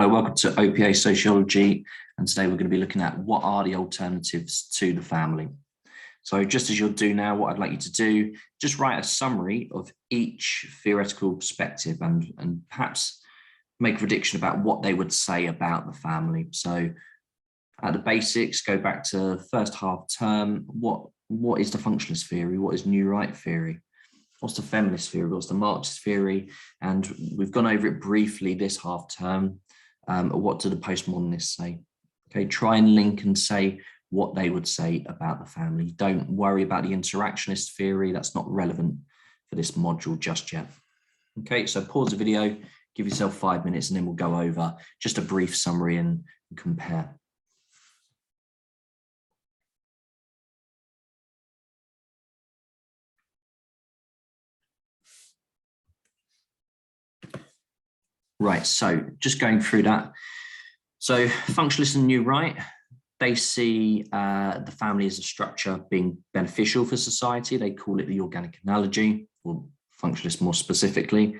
Hello, welcome to OPA Sociology, and today we're going to be looking at what are the alternatives to the family. So just as you'll do now, what I'd like you to do, just write a summary of each theoretical perspective and perhaps make a prediction about what they would say about the family. So at the basics, go back to first half term, what is the functionalist theory? What is new right theory? What's the feminist theory? What's the Marxist theory? And we've gone over it briefly this half term. What do the postmodernists say? Okay, try and link and say what they would say about the family. Don't worry about the interactionist theory. That's not relevant for this module just yet. Okay, so pause the video, give yourself 5 minutes, and then we'll go over just a brief summary and compare. Right, so just going through that. So functionalists and new right, they see the family as a structure being beneficial for society. They call it the organic analogy, or functionalists more specifically.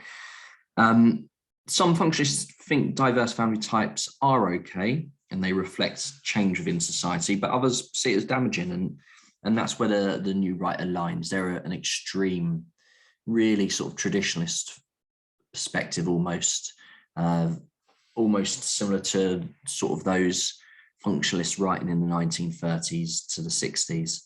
Some functionalists think diverse family types are okay and they reflect change within society, but others see it as damaging, and that's where the new right aligns. They're an extreme, really sort of traditionalist perspective, almost similar to sort of those functionalists writing in the 1930s to the 60s.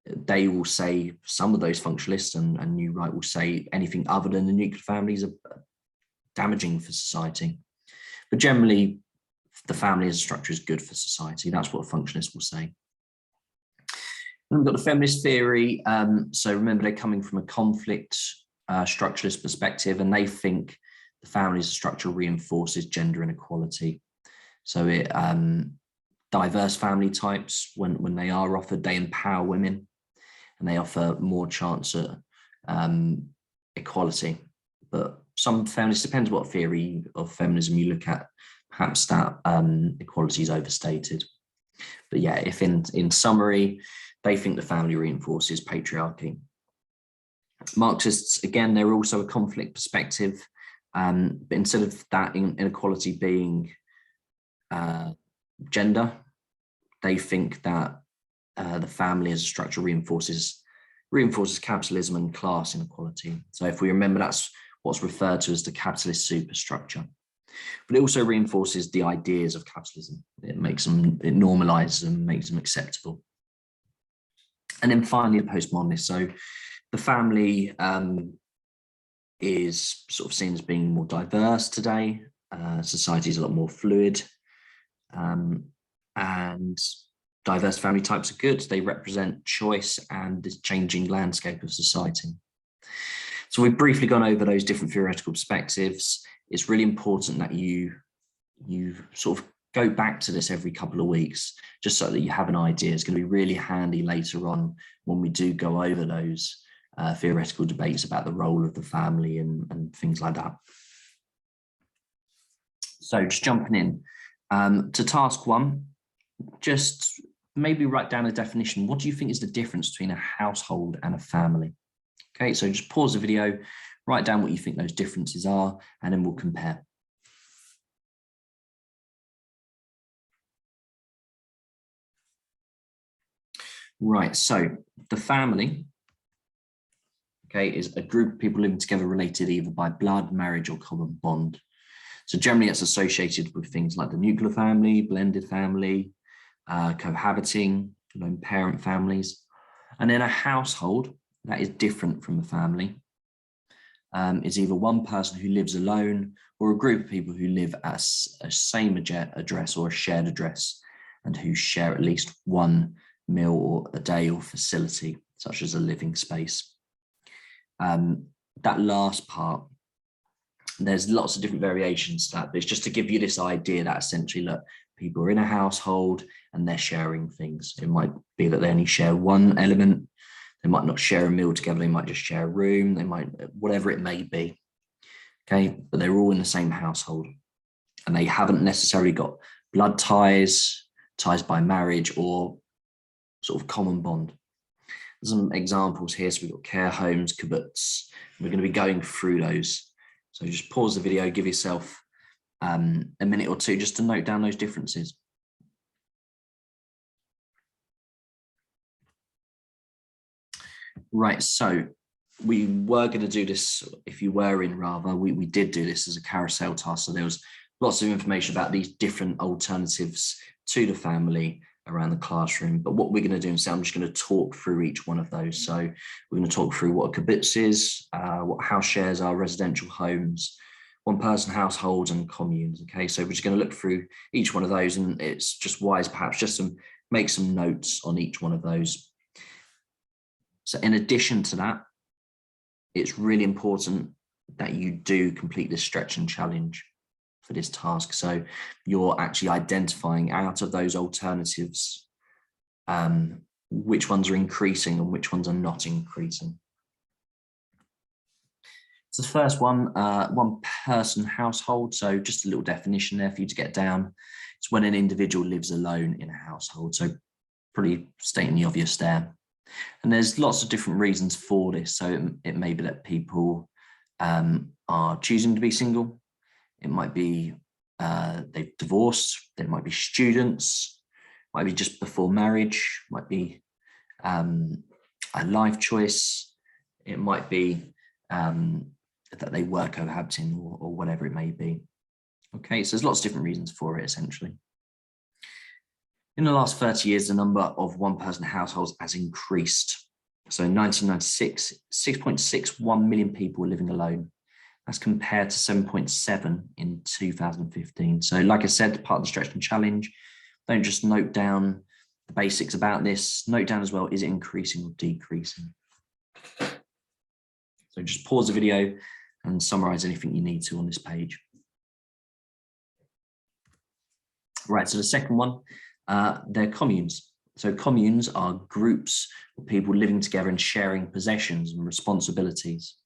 They will say, some of those functionalists and new right will say anything other than the nuclear families are damaging for society. But generally, the family as a structure is good for society. That's what a functionalist will say. And we've got the feminist theory. So remember, they're coming from a conflict structuralist perspective, and they think the family as a structure reinforces gender inequality. So it diverse family types, when they are offered, they empower women and they offer more chance at equality. But some feminists, depends what theory of feminism you look at, perhaps that equality is overstated. But yeah, if in summary, they think the family reinforces patriarchy. Marxists, again, they're also a conflict perspective, but instead of that inequality being gender, they think that the family as a structure reinforces capitalism and class inequality. So if we remember, that's what's referred to as the capitalist superstructure. But it also reinforces the ideas of capitalism. It normalizes them, makes them acceptable. And then finally, the postmodernists. So the family is sort of seen as being more diverse today. Society is a lot more fluid, and diverse family types are good. They represent choice and this changing landscape of society. So we've briefly gone over those different theoretical perspectives. It's really important that you sort of go back to this every couple of weeks, just so that you have an idea. It's going to be really handy later on when we do go over those theoretical debates about the role of the family and things like that. So just jumping in to task one, just maybe write down a definition. What do you think is the difference between a household and a family? Okay, so just pause the video, write down what you think those differences are, and then we'll compare. Right, so the family, okay, is a group of people living together related either by blood, marriage, or common bond. So generally it's associated with things like the nuclear family, blended family, cohabiting, lone parent families. And then a household that is different from a family is either one person who lives alone or a group of people who live at a same address or a shared address and who share at least one meal a day or facility, such as a living space. That last part, there's lots of different variations to that, but it's just to give you this idea that essentially, look, people are in a household and they're sharing things. It might be that they only share one element. They might not share a meal together. They might just share a room. They might, whatever it may be. Okay, but they're all in the same household and they haven't necessarily got blood ties, ties by marriage, or sort of common bond. There's some examples here. So we've got care homes, kibbutz. We're going to be going through those. So just pause the video, give yourself a minute or two just to note down those differences. Right, so we were going to do this, if you were in Rather, we did do this as a carousel task. So there was lots of information about these different alternatives to the family around the classroom. But what we're going to do instead, I'm just going to talk through each one of those. So we're going to talk through what a kibbutz is, what house shares are, residential homes, one-person households and communes. Okay, so we're just going to look through each one of those, and it's just wise perhaps just to make some notes on each one of those. So in addition to that, it's really important that you do complete this stretch and challenge for this task. So you're actually identifying out of those alternatives, which ones are increasing and which ones are not increasing. So the first one, one-person household. So just a little definition there for you to get down. It's when an individual lives alone in a household. So pretty stating the obvious there. And there's lots of different reasons for this. So it may be that people are choosing to be single. It might be they've divorced. There might be students. Might be just before marriage. Might be a life choice. It might be that they were cohabiting or whatever it may be. Okay, so there's lots of different reasons for it essentially. In the last 30 years, the number of one-person households has increased. So in 1996, 6.61 million people were living alone. That's compared to 7.7 in 2015. So like I said, part of the stretch and challenge, don't just note down the basics about this, note down as well, is it increasing or decreasing? So just pause the video and summarize anything you need to on this page. Right, so the second one, they're communes. So communes are groups of people living together and sharing possessions and responsibilities.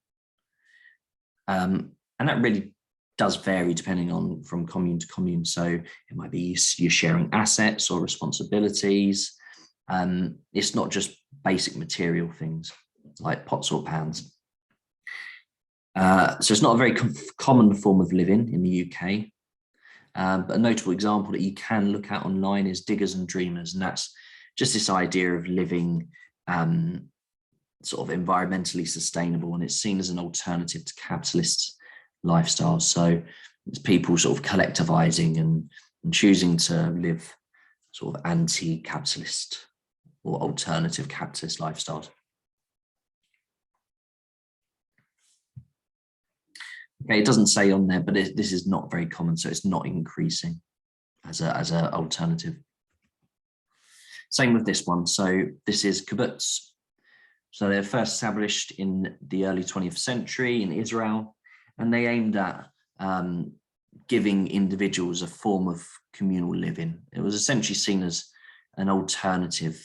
And that really does vary depending on from commune to commune. So it might be you're sharing assets or responsibilities. It's not just basic material things like pots or pans. So it's not a very common form of living in the UK. But a notable example that you can look at online is Diggers and Dreamers, and that's just this idea of living sort of environmentally sustainable, and it's seen as an alternative to capitalist lifestyles. So it's people sort of collectivizing and choosing to live sort of anti-capitalist or alternative capitalist lifestyles. Okay, it doesn't say on there, but this is not very common, so it's not increasing as a alternative. Same with this one. So this is kibbutz. So they were first established in the early 20th century in Israel, and they aimed at giving individuals a form of communal living. It was essentially seen as an alternative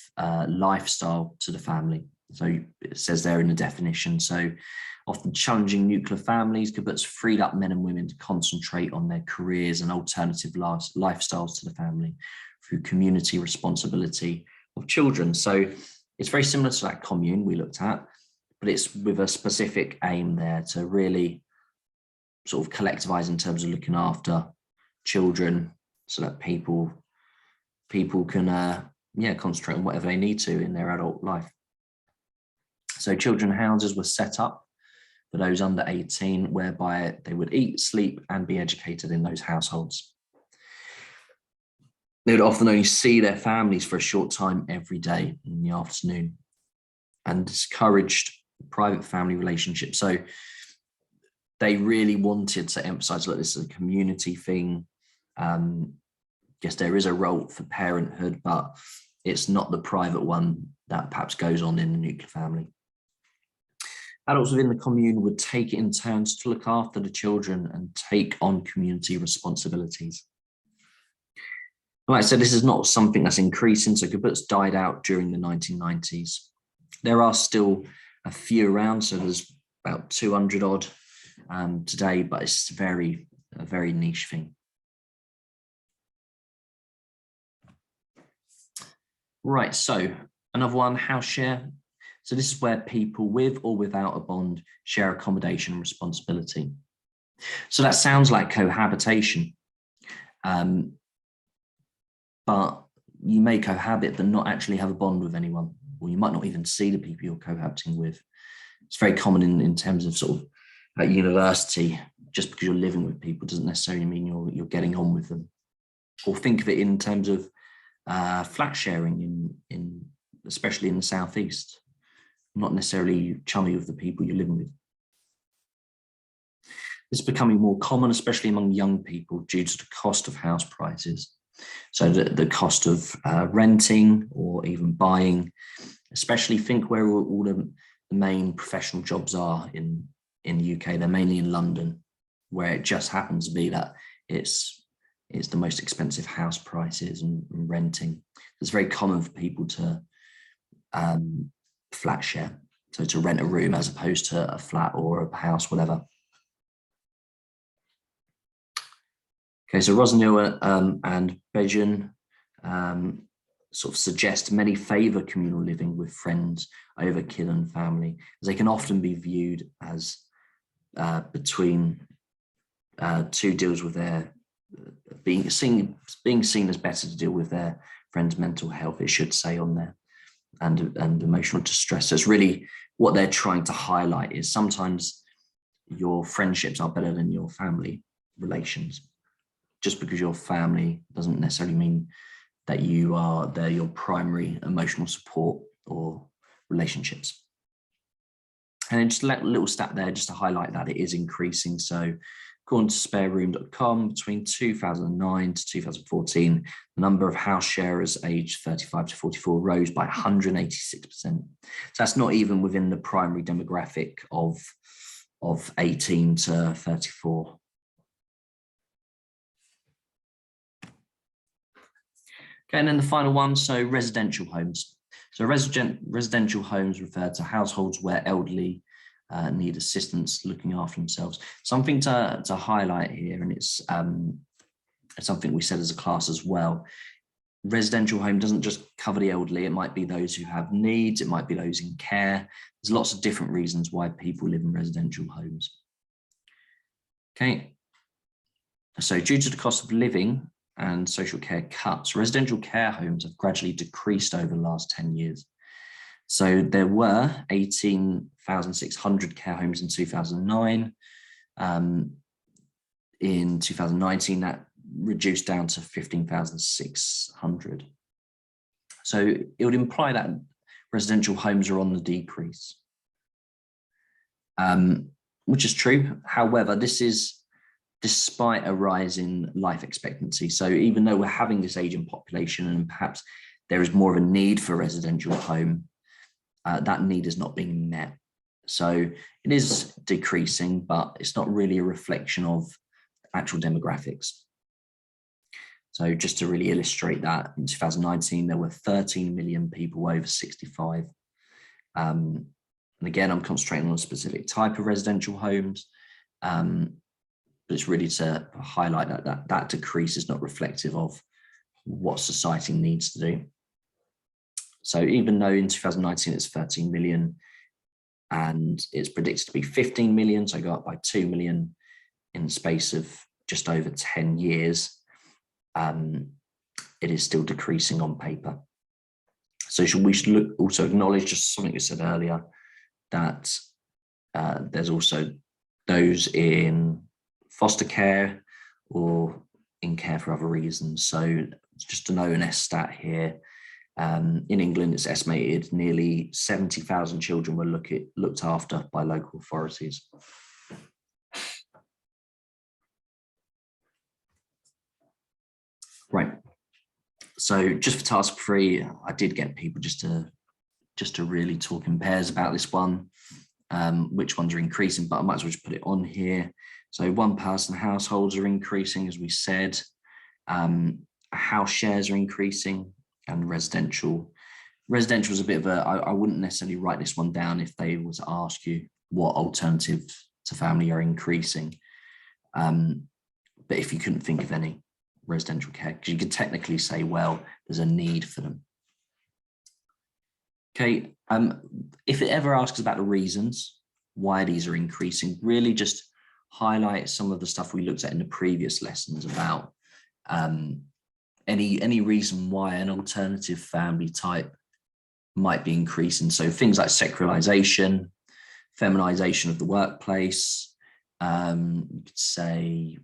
lifestyle to the family. So it says there in the definition. So often challenging nuclear families, kibbutz freed up men and women to concentrate on their careers and alternative lifestyles to the family through community responsibility of children. So it's very similar to that commune we looked at, but it's with a specific aim there to really sort of collectivize in terms of looking after children so that people can concentrate on whatever they need to in their adult life. So children houses were set up for those under 18, whereby they would eat, sleep, and be educated in those households. They would often only see their families for a short time every day in the afternoon, and discouraged private family relationships. So they really wanted to emphasize that this is a community thing. Yes, there is a role for parenthood, but it's not the private one that perhaps goes on in the nuclear family. Adults within the commune would take it in turns to look after the children and take on community responsibilities. Like I said, this is not something that's increasing, so kibbutz died out during the 1990s. There are still a few around, so there's about 200 odd today, but it's a very niche thing. Right, so another one, house share. So this is where people with or without a bond share accommodation and responsibility. So that sounds like cohabitation, But you may cohabit but not actually have a bond with anyone, or you might not even see the people you're cohabiting with. It's very common in terms of sort of at university. Just because you're living with people doesn't necessarily mean you're getting on with them. Or think of it in terms of flat sharing in especially in the southeast. Not necessarily chummy with the people you're living with. It's becoming more common, especially among young people, due to the cost of house prices. So the cost of renting or even buying, especially think where all the main professional jobs are in the UK. They're mainly in London, where it just happens to be that it's the most expensive house prices and renting. It's very common for people to flat share, so to rent a room as opposed to a flat or a house, whatever. Okay, so Rosnil and Bejan sort of suggest many favour communal living with friends over kin and family, as they can often be viewed as between two deals with their being seen as better to deal with their friend's mental health, it should say on there, and emotional distress. So it's really what they're trying to highlight is sometimes your friendships are better than your family relations. Just because you're family doesn't necessarily mean that they're your primary emotional support or relationships. And then just a little stat there just to highlight that it is increasing. So according to spareroom.com, between 2009 to 2014, the number of house sharers aged 35 to 44 rose by 186%. So that's not even within the primary demographic of 18 to 34. Okay, and then the final one, so residential homes. So residential homes refer to households where elderly need assistance looking after themselves. Something to highlight here, and it's something we said as a class as well. Residential home doesn't just cover the elderly. It might be those who have needs. It might be those in care. There's lots of different reasons why people live in residential homes. Okay, so due to the cost of living and social care cuts, residential care homes have gradually decreased over the last 10 years. So there were 18,600 care homes in 2009. In 2019, that reduced down to 15,600. So it would imply that residential homes are on the decrease, which is true. However, this is despite a rise in life expectancy. So even though we're having this aging population and perhaps there is more of a need for a residential home, that need is not being met. So it is decreasing, but it's not really a reflection of actual demographics. So just to really illustrate that, in 2019, there were 13 million people over 65. And again, I'm concentrating on a specific type of residential homes. But it's really to highlight that decrease is not reflective of what society needs to do. So even though in 2019 it's 13 million and it's predicted to be 15 million, so go up by 2 million in the space of just over 10 years, it is still decreasing on paper. So we should also acknowledge, just something you said earlier, that there's also those in foster care or in care for other reasons. So just an ONS stat here, in England, it's estimated nearly 70,000 children were looked after by local authorities. Right. So just for task 3, I did get people just to really talk in pairs about this one, which ones are increasing, but I might as well just put it on here. So one-person households are increasing, as we said. House shares are increasing, and residential. Residential is a bit of a, I wouldn't necessarily write this one down if they were to ask you what alternatives to family are increasing. But if you couldn't think of any, residential care, because you could technically say, well, there's a need for them. Okay, if it ever asks about the reasons why these are increasing, really just highlight some of the stuff we looked at in the previous lessons about any reason why an alternative family type might be increasing. So things like secularization, feminization of the workplace, you could say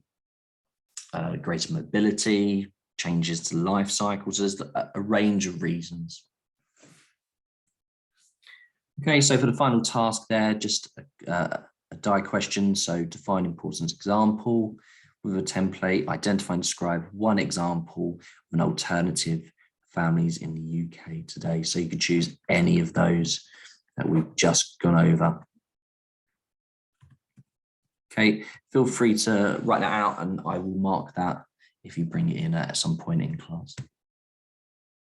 greater mobility, changes to life cycles. There's a range of reasons. Okay, so for the final task there, just a die question. So define importance example with a template, identify and describe one example of an alternative families in the UK today. So you could choose any of those that we've just gone over. Okay, feel free to write that out and I will mark that if you bring it in at some point in class.